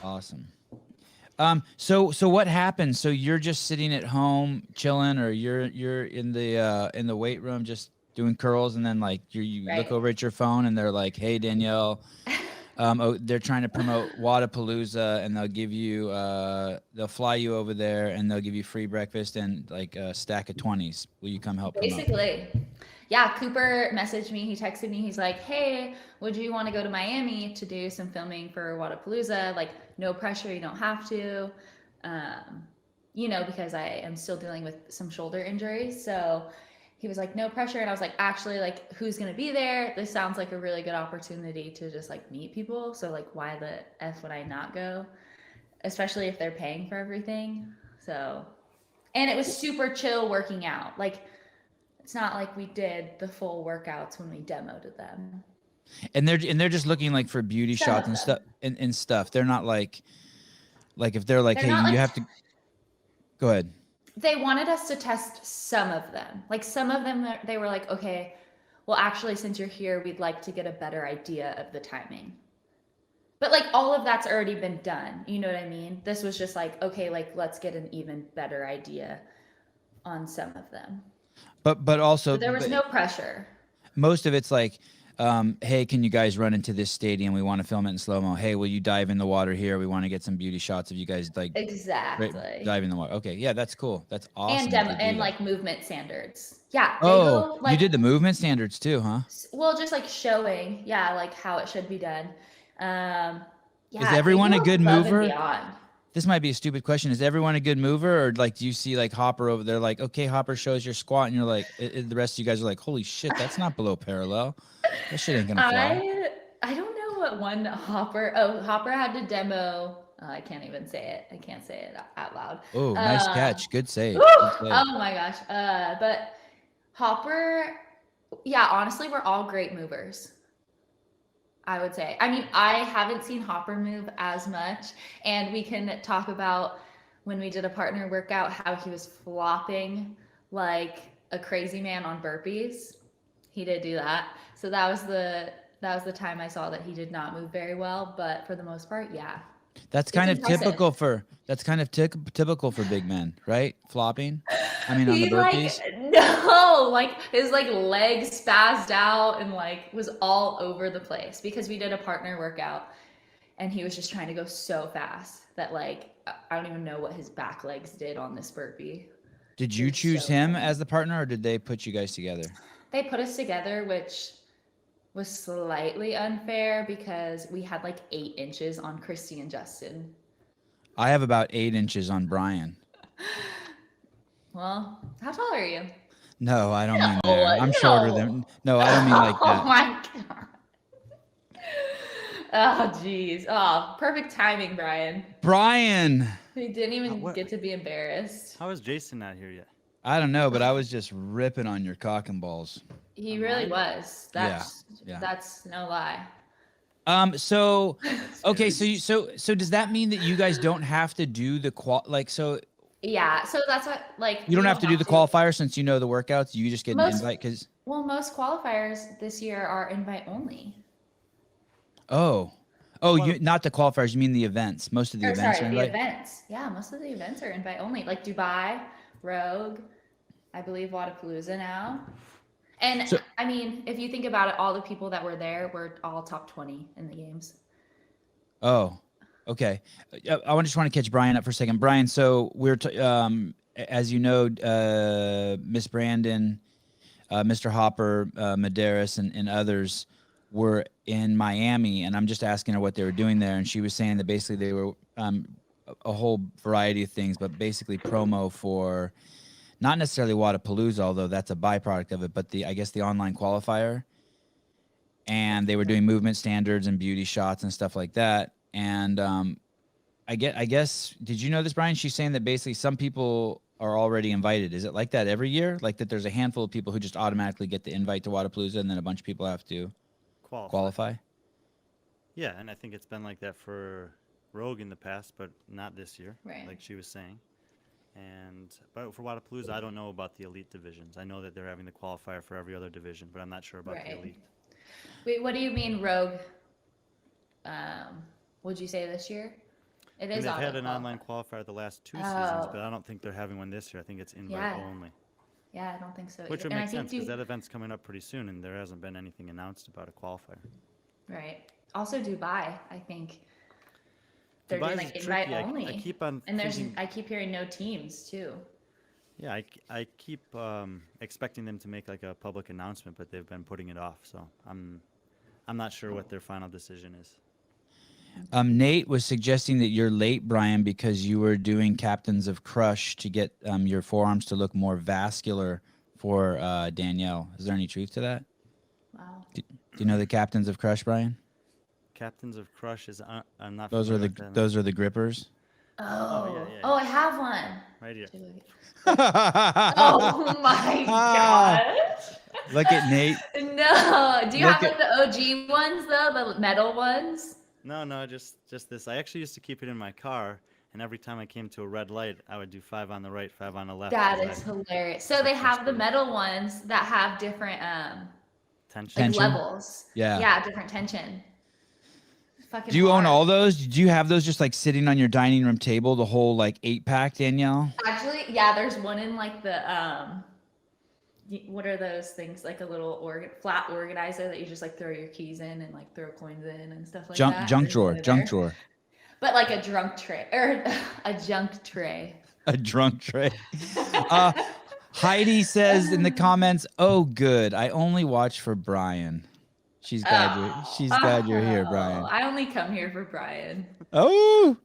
Awesome. So what happens? So you're just sitting at home chilling, or you're in the weight room just doing curls, and then like you look Right. over at your phone, and they're like, "Hey Danielle, they're trying to promote Wodapalooza, and they'll fly you over there, and they'll give you free breakfast and like a stack of 20s. Will you come help promote?" Basically. Yeah, Cooper messaged me. He texted me. He's like, "Hey, would you want to go to Miami to do some filming for Wodapalooza? Like, no pressure. You don't have to. Um, because I am still dealing with some shoulder injuries. So he was like, no pressure. And I was like, actually, like, who's going to be there? This sounds like a really good opportunity to just like meet people. So, like, why the F would I not go? Especially if they're paying for everything. So, and it was super chill working out. Like, it's not like we did the full workouts when we demoed them. And they're just looking like for beauty Some shots of and stuff them. and stuff. They're not like if they're like, They're "Hey, not you like have to go ahead." they wanted us to test some of them. Like some of them, they were like, okay, well, actually, since you're here, we'd like to get a better idea of the timing. But like all of that's already been done. You know what I mean? This was just like, okay, like let's get an even better idea on some of them. But also, But there was no pressure. most of it's like, hey, can you guys run into this stadium? We want to film it in slow mo. Hey, will you dive in the water here? We want to get some beauty shots of you guys like Exactly. dive in the water. Okay, yeah, that's cool. That's And awesome that demo they do and that. like movement standards. Yeah, they Oh, go you like did the movement standards too, huh? well, just like showing, yeah, like how it should be done. Um, Is yeah, they everyone a go good above and mover? beyond. This might be a stupid question. Is everyone a good mover, or like do you see like Hopper over there, like, okay, Hopper shows your squat, and you're like, the rest of you guys are like, holy shit, that's not below parallel. That shit ain't gonna fly. I don't know what one Hopper. Oh, Hopper had to demo. I can't even say it. I can't say it out loud. Oh, nice Uh, catch. Good save. Good save. oh my gosh. But Hopper, yeah, honestly, we're all great movers. I would say. I mean, I haven't seen Hopper move as much, and we can talk about when we did a partner workout how he was flopping like a crazy man on burpees. He did do that. So that was the time I saw that he did not move very well, but for the most part, yeah. That's It's kind of impressive. typical for typical for big men, right? Flopping. I mean, on the He like burpees. no, like his like legs spazzed out and like was all over the place because we did a partner workout and he was just trying to go so fast that like I don't even know what his back legs did on this burpee. Did It you was choose so him funny. as the partner, or did they put you guys together? They put us together, which was slightly unfair because we had like 8 inches on Christy and Justin. I have about 8 inches on Brian. Well, how tall are you? No, I don't mean there. No, I'm shorter no. than. No, I don't mean like Oh that. my god. Oh jeez. Oh, perfect timing, Brian. Brian. He didn't even What? get to be embarrassed. How is Jason not here yet? I don't know, but I was just ripping on your cock and balls. He On really mine? was. Yeah, That's yeah. that's no lie. So That's okay, good. so does that mean that you guys don't have to do the so Yeah, so that's what like you we don't have don't to do have the to. qualifier since you know the workouts? You just get an Most invite because most qualifiers this year are invite only. oh Well, you not the qualifiers. You mean the events? Most of the Or events sorry, are the invite. events. Yeah, most of the events are invite only. Like Dubai, Rogue, I believe Wodapalooza now. And So I mean, if you think about it, all the people that were there were all top 20 in the games. oh okay, I just want to catch Brian up for a second. Brian, so as you know, Miss Brandon, Mr. Hopper, Medeiros, and others were in Miami, and I'm just asking her what they were doing there, and she was saying that basically they were a whole variety of things, but basically promo for not necessarily Wodapalooza, although that's a byproduct of it, but I guess the online qualifier, and they were doing movement standards and beauty shots and stuff like that, and I guess did you know this, Brian? She's saying that basically some people are already invited. Is it like that every year? Like that there's a handful of people who just automatically get the invite to Wodapalooza, and then a bunch of people have to qualify. qualify? Yeah, and I think it's been like that for Rogue in the past, but not this year, Right. like she was saying. And but for Wodapalooza, I don't know about the elite divisions. I know that they're having the qualifier for every other division, but I'm not sure about the Right. elite. Wait, what do you mean Rogue? Would you say this year? It And is they've auto had an online qualifier. qualifier the last 2 seasons, Oh. but I don't think they're having one this year. I think it's invite Yeah. only. Yeah, I don't think so Which either. would And I make think sense because that event's coming up pretty soon, and there hasn't been anything announced about a qualifier. right. Also Dubai, I think they're doing Dubai's like is invite tricky. only. I keep on And thinking, I keep hearing no teams too. yeah, I keep expecting them to make like a public announcement, but they've been putting it off. So I'm not sure what their final decision is. Nate was suggesting that you're late, Brian, because you were doing Captains of Crush to get your forearms to look more vascular for Danielle. Is there any truth to that? Wow. Do you know the Captains of Crush, Brian? Captains of Crush is I'm not. Those are familiar the with that. those are the grippers. Oh, yeah, oh, I have one. Right here. Oh my gosh. Look at Nate. No. Do you Look have like the OG ones though, the metal ones? No, just this. I actually used to keep it in my car, and every time I came to a red light, I would do 5 on the right, 5 on the left. That 'cause is hilarious. So they have the metal ones that have different tension. like Tension? levels. Yeah. Yeah, different tension. Fucking Do you own hard. all those? Do you have those just like sitting on your dining room table, the whole like 8-pack, Danielle? Actually, yeah, there's one in like the what are those things? Like a little flat organizer that you just like throw your keys in and like throw coins in and stuff like that. Junk There's drawer, one in junk there. drawer. But like a drunk tray or a junk tray. A drunk tray. Heidi says in the comments, "Oh, good. I only watch for Brian." She's glad you're here, Brian. I only come here for Brian. Oh,